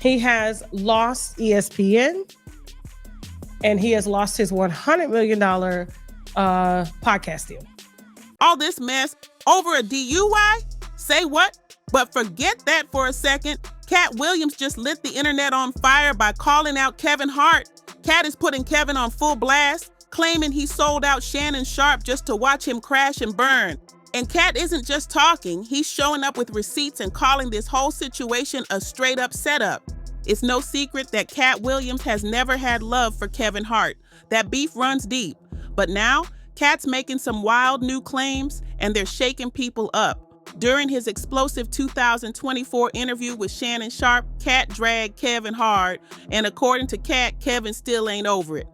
He has lost ESPN, and he has lost his $100 million podcast deal. All this mess over a DUI? Say what? But forget that for a second. Katt Williams just lit the internet on fire by calling out Kevin Hart. Katt is putting Kevin on full blast, claiming he sold out Shannon Sharpe just to watch him crash and burn. And Katt isn't just talking, he's showing up with receipts and calling this whole situation a straight-up setup. It's no secret that Katt Williams has never had love for Kevin Hart. That beef runs deep. But now, Katt's making some wild new claims, and they're shaking people up. During his explosive 2024 interview with Shannon Sharpe, Katt dragged Kevin hard, and according to Katt, Kevin still ain't over it.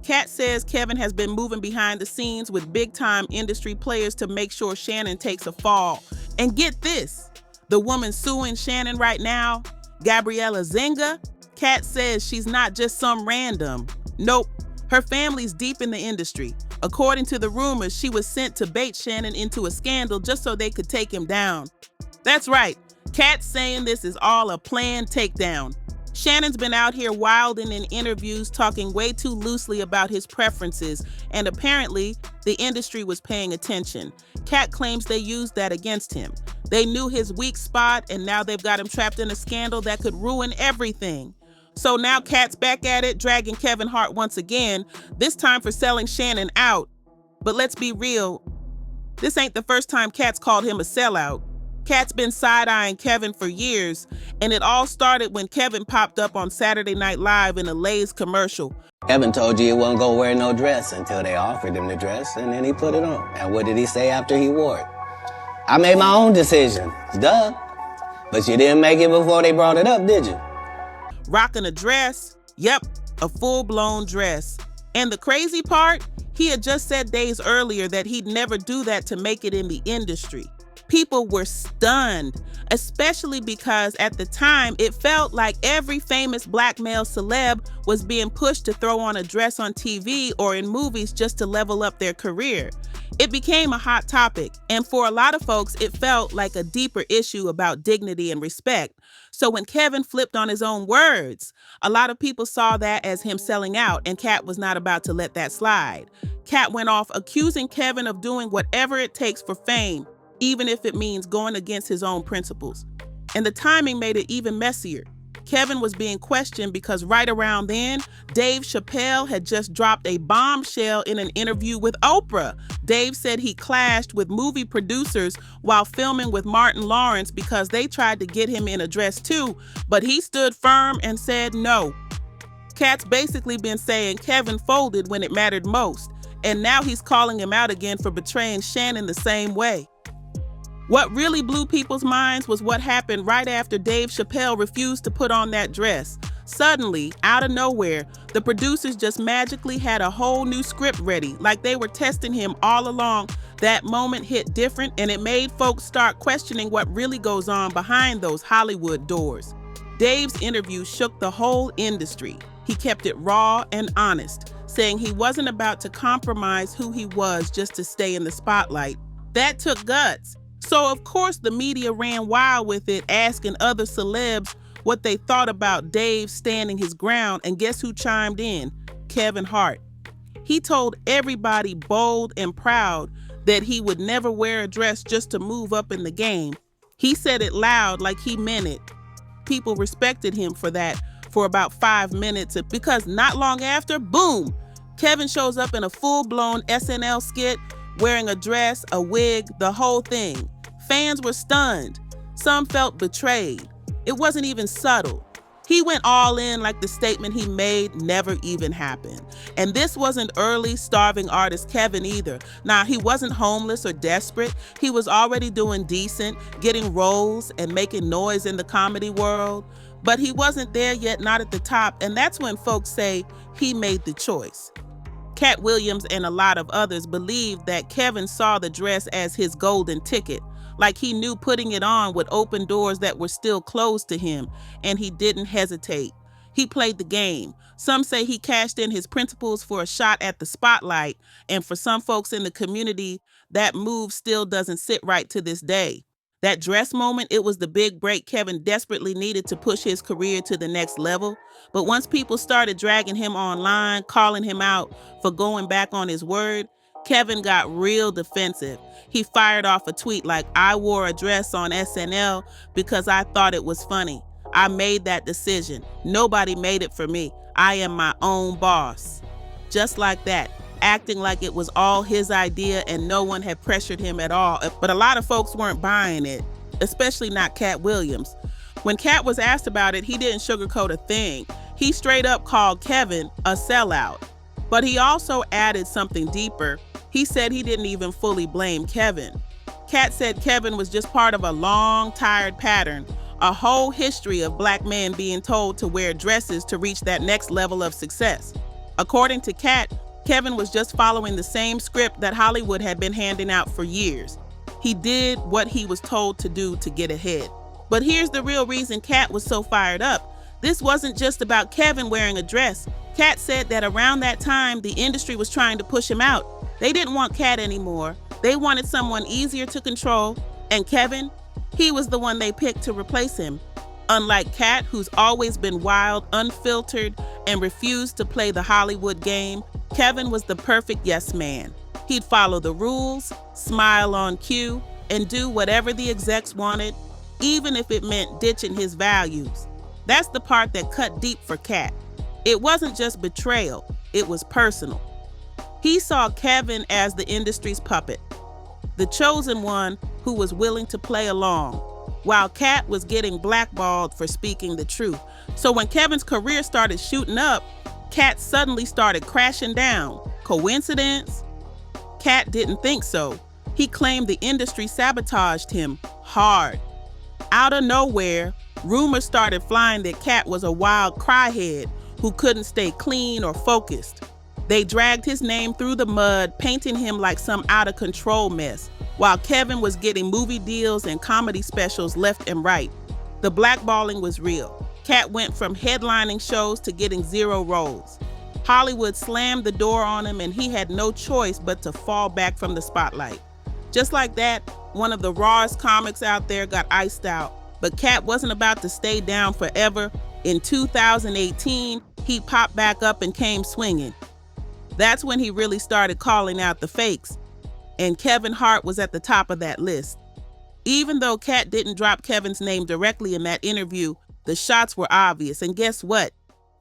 Katt says Kevin has been moving behind the scenes with big-time industry players to make sure Shannon takes a fall. And get this, the woman suing Shannon right now, Gabriella Zinga, Katt says she's not just some random. Nope, her family's deep in the industry. According to the rumors, she was sent to bait Shannon into a scandal just so they could take him down. That's right, Katt's saying this is all a planned takedown. Shannon's been out here wilding in interviews, talking way too loosely about his preferences, and apparently, the industry was paying attention. Katt claims they used that against him. They knew his weak spot, and now they've got him trapped in a scandal that could ruin everything. So now Katt's back at it, dragging Kevin Hart once again, this time for selling Shannon out. But let's be real, this ain't the first time Katt's called him a sellout. Katt's been side-eyeing Kevin for years, and it all started when Kevin popped up on Saturday Night Live in a Lay's commercial. Kevin told you he wasn't gonna wear no dress until they offered him the dress, and then he put it on. And what did he say after he wore it? I made my own decision. Duh. But you didn't make it before they brought it up, did you? Rocking a dress? Yep, a full-blown dress. And the crazy part? He had just said days earlier that he'd never do that to make it in the industry. People were stunned, especially because at the time, it felt like every famous black male celeb was being pushed to throw on a dress on TV or in movies just to level up their career. It became a hot topic, and for a lot of folks, it felt like a deeper issue about dignity and respect. So when Kevin flipped on his own words, a lot of people saw that as him selling out, and Katt was not about to let that slide. Katt went off accusing Kevin of doing whatever it takes for fame, even if it means going against his own principles. And the timing made it even messier. Kevin was being questioned because right around then, Dave Chappelle had just dropped a bombshell in an interview with Oprah. Dave said he clashed with movie producers while filming with Martin Lawrence because they tried to get him in a dress too, but he stood firm and said no. Katt's basically been saying Kevin folded when it mattered most, and now he's calling him out again for betraying Shannon the same way. What really blew people's minds was what happened right after Dave Chappelle refused to put on that dress. Suddenly, out of nowhere, the producers just magically had a whole new script ready, like they were testing him all along. That moment hit different, and it made folks start questioning what really goes on behind those Hollywood doors. Dave's interview shook the whole industry. He kept it raw and honest, saying he wasn't about to compromise who he was just to stay in the spotlight. That took guts. So of course the media ran wild with it, asking other celebs what they thought about Dave standing his ground, and guess who chimed in? Kevin Hart. He told everybody bold and proud that he would never wear a dress just to move up in the game. He said it loud like he meant it. People respected him for that for about 5 minutes, because not long after, boom, Kevin shows up in a full-blown SNL skit wearing a dress, a wig, the whole thing. Fans were stunned. Some felt betrayed. It wasn't even subtle. He went all in like the statement he made never even happened. And this wasn't early, starving artist Kevin either. Nah, he wasn't homeless or desperate. He was already doing decent, getting roles and making noise in the comedy world. But he wasn't there yet, not at the top, and that's when folks say he made the choice. Katt Williams and a lot of others believed that Kevin saw the dress as his golden ticket, like he knew putting it on would open doors that were still closed to him, and he didn't hesitate. He played the game. Some say he cashed in his principles for a shot at the spotlight, and for some folks in the community, that move still doesn't sit right to this day. That dress moment, it was the big break Kevin desperately needed to push his career to the next level. But once people started dragging him online, calling him out for going back on his word, Kevin got real defensive. He fired off a tweet like, "I wore a dress on SNL because I thought it was funny. I made that decision. Nobody made it for me. I am my own boss." Just like that, acting like it was all his idea and no one had pressured him at all. But a lot of folks weren't buying it, especially not Katt Williams. When Katt was asked about it, he didn't sugarcoat a thing. He straight up called Kevin a sellout. But he also added something deeper. He said he didn't even fully blame Kevin. Katt said Kevin was just part of a long, tired pattern, a whole history of Black men being told to wear dresses to reach that next level of success. According to Katt, Kevin was just following the same script that Hollywood had been handing out for years. He did what he was told to do to get ahead. But here's the real reason Katt was so fired up. This wasn't just about Kevin wearing a dress. Katt said that around that time, the industry was trying to push him out. They didn't want Katt anymore. They wanted someone easier to control. And Kevin, he was the one they picked to replace him. Unlike Katt, who's always been wild, unfiltered, and refused to play the Hollywood game, Kevin was the perfect yes man. He'd follow the rules, smile on cue, and do whatever the execs wanted, even if it meant ditching his values. That's the part that cut deep for Katt. It wasn't just betrayal, it was personal. He saw Kevin as the industry's puppet, the chosen one who was willing to play along, while Katt was getting blackballed for speaking the truth. So when Kevin's career started shooting up, Katt suddenly started crashing down. Coincidence? Katt didn't think so. He claimed the industry sabotaged him hard. Out of nowhere, rumors started flying that Katt was a wild cryhead who couldn't stay clean or focused. They dragged his name through the mud, painting him like some out-of-control mess, while Kevin was getting movie deals and comedy specials left and right. The blackballing was real. Katt went from headlining shows to getting 0 roles. Hollywood slammed the door on him and he had no choice but to fall back from the spotlight. Just like that, one of the rawest comics out there got iced out. But Katt wasn't about to stay down forever. In 2018, he popped back up and came swinging. That's when he really started calling out the fakes. And Kevin Hart was at the top of that list. Even though Katt didn't drop Kevin's name directly in that interview, the shots were obvious. And guess what?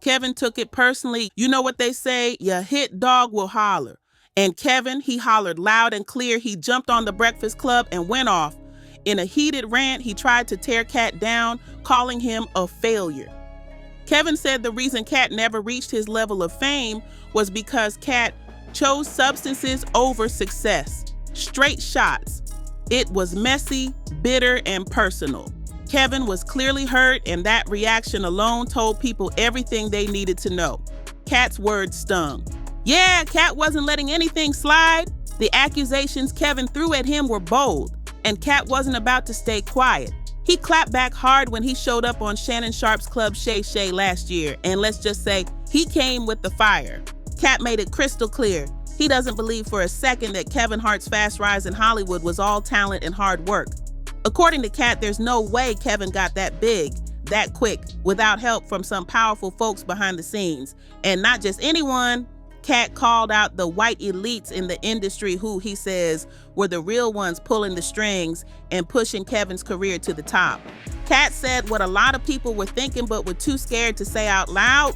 Kevin took it personally. You know what they say? Your hit dog will holler. And Kevin, he hollered loud and clear. He jumped on the Breakfast Club and went off. In a heated rant, he tried to tear Katt down, calling him a failure. Kevin said the reason Katt never reached his level of fame was because Katt chose substances over success. Straight shots. It was messy, bitter, and personal. Kevin was clearly hurt, and that reaction alone told people everything they needed to know. Katt's words stung. Yeah, Katt wasn't letting anything slide. The accusations Kevin threw at him were bold, and Katt wasn't about to stay quiet. He clapped back hard when he showed up on Shannon Sharpe's Club Shay Shay last year, and let's just say, he came with the fire. Katt made it crystal clear. He doesn't believe for a second that Kevin Hart's fast rise in Hollywood was all talent and hard work. According to Katt, there's no way Kevin got that big, that quick, without help from some powerful folks behind the scenes. And not just anyone. Katt called out the white elites in the industry who, he says, were the real ones pulling the strings and pushing Kevin's career to the top. Katt said what a lot of people were thinking but were too scared to say out loud.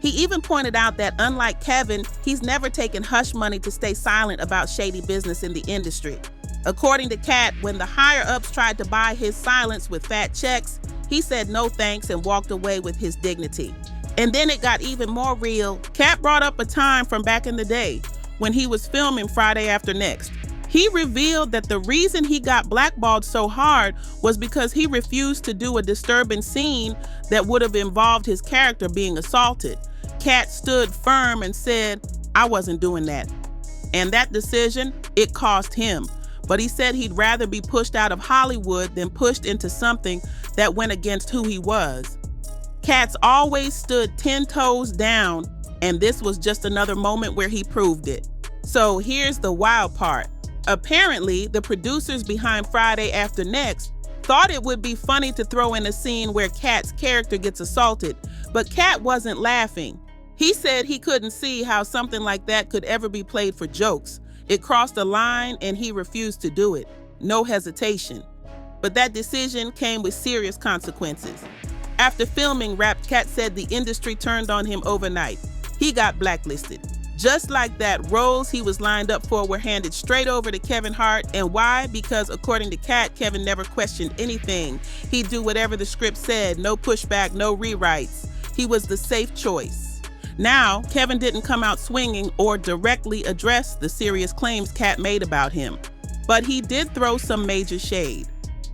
He even pointed out that unlike Kevin, he's never taken hush money to stay silent about shady business in the industry. According to Katt, when the higher-ups tried to buy his silence with fat checks, he said no thanks and walked away with his dignity. And then it got even more real. Katt brought up a time from back in the day when he was filming Friday After Next. He revealed that the reason he got blackballed so hard was because he refused to do a disturbing scene that would have involved his character being assaulted. Katt stood firm and said, "I wasn't doing that." And that decision, it cost him. But he said he'd rather be pushed out of Hollywood than pushed into something that went against who he was. Katt's always stood 10 toes down, and this was just another moment where he proved it. So here's the wild part. Apparently, the producers behind Friday After Next thought it would be funny to throw in a scene where Katt's character gets assaulted, but Katt wasn't laughing. He said he couldn't see how something like that could ever be played for jokes. It crossed a line and he refused to do it. No hesitation. But that decision came with serious consequences. After filming Wrapped, Katt said the industry turned on him overnight. He got blacklisted. Just like that, roles he was lined up for were handed straight over to Kevin Hart. And why? Because according to Katt, Kevin never questioned anything. He'd do whatever the script said, no pushback, no rewrites. He was the safe choice. Now, Kevin didn't come out swinging or directly address the serious claims Katt made about him, but he did throw some major shade.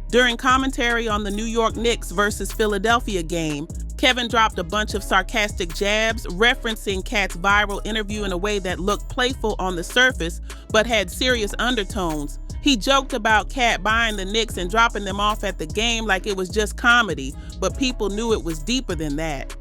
During commentary on the New York Knicks versus Philadelphia game, Kevin dropped a bunch of sarcastic jabs, referencing Katt's viral interview in a way that looked playful on the surface, but had serious undertones. He joked about Katt buying the Knicks and dropping them off at the game like it was just comedy, but people knew it was deeper than that.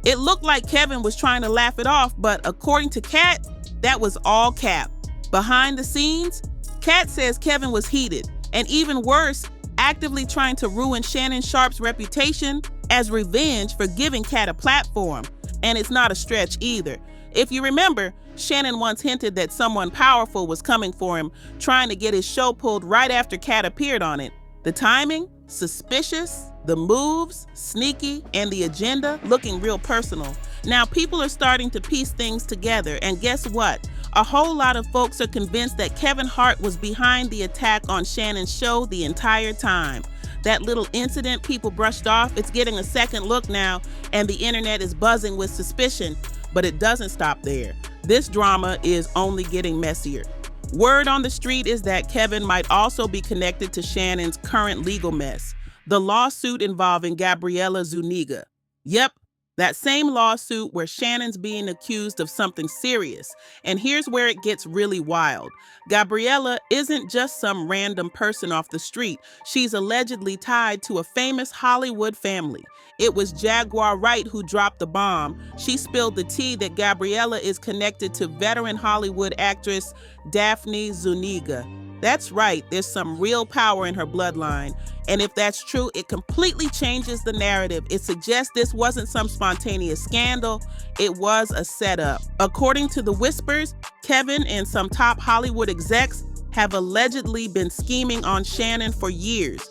It looked like Kevin was trying to laugh it off, but according to Katt, that was all cap. Behind the scenes, Katt says Kevin was heated, and even worse, actively trying to ruin Shannon Sharpe's reputation as revenge for giving Katt a platform. And it's not a stretch either. If you remember, Shannon once hinted that someone powerful was coming for him, trying to get his show pulled right after Katt appeared on it. The timing? Suspicious. The moves? Sneaky. And the agenda? Looking real personal. Now people are starting to piece things together, and guess what? A whole lot of folks are convinced that Kevin Hart was behind the attack on Shannon's show the entire time. That little incident people brushed off, it's getting a second look now, and the internet is buzzing with suspicion. But it doesn't stop there. This drama is only getting messier. Word on the street is that Kevin might also be connected to Shannon's current legal mess, the lawsuit involving Gabriella Zuniga. Yep, that same lawsuit where Shannon's being accused of something serious. And here's where it gets really wild. Gabriella isn't just some random person off the street. She's allegedly tied to a famous Hollywood family. It was Jaguar Wright who dropped the bomb. She spilled the tea that Gabriella is connected to veteran Hollywood actress Daphne Zuniga. That's right, there's some real power in her bloodline. And if that's true, it completely changes the narrative. It suggests this wasn't some spontaneous scandal, it was a setup. According to the whispers, Kevin and some top Hollywood execs have allegedly been scheming on Shannon for years.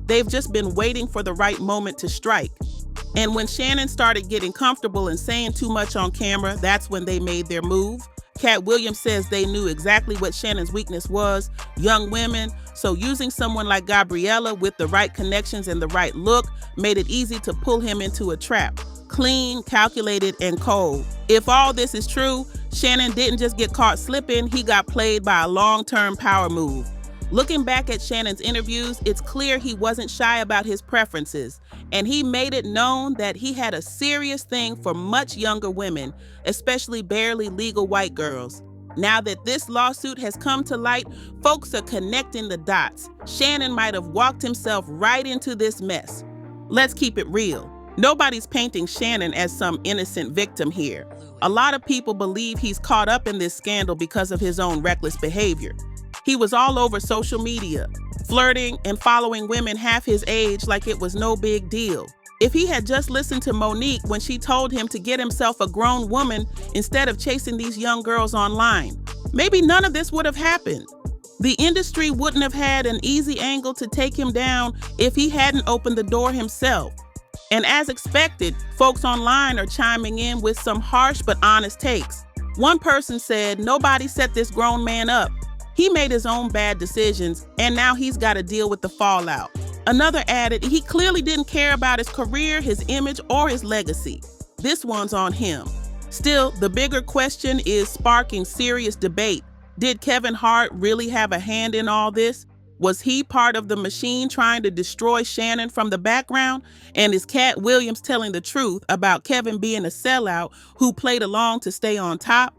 They've just been waiting for the right moment to strike. And when Shannon started getting comfortable and saying too much on camera, that's when they made their move. Katt Williams says they knew exactly what Shannon's weakness was, young women, so using someone like Gabriella with the right connections and the right look made it easy to pull him into a trap. Clean, calculated, and cold. If all this is true, Shannon didn't just get caught slipping, he got played by a long-term power move. Looking back at Shannon's interviews, it's clear he wasn't shy about his preferences, and he made it known that he had a serious thing for much younger women, especially barely legal white girls. Now that this lawsuit has come to light, folks are connecting the dots. Shannon might have walked himself right into this mess. Let's keep it real. Nobody's painting Shannon as some innocent victim here. A lot of people believe he's caught up in this scandal because of his own reckless behavior. He was all over social media, flirting and following women half his age like it was no big deal. If he had just listened to Monique when she told him to get himself a grown woman instead of chasing these young girls online, maybe none of this would have happened. The industry wouldn't have had an easy angle to take him down if he hadn't opened the door himself. And as expected, folks online are chiming in with some harsh but honest takes. One person said, "Nobody set this grown man up. He made his own bad decisions, and now he's got to deal with the fallout." Another added, "He clearly didn't care about his career, his image, or his legacy. This one's on him." Still, the bigger question is sparking serious debate. Did Kevin Hart really have a hand in all this? Was he part of the machine trying to destroy Shannon from the background? And is Katt Williams telling the truth about Kevin being a sellout who played along to stay on top?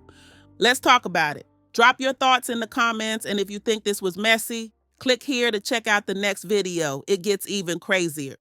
Let's talk about it. Drop your thoughts in the comments, and if you think this was messy, click here to check out the next video. It gets even crazier.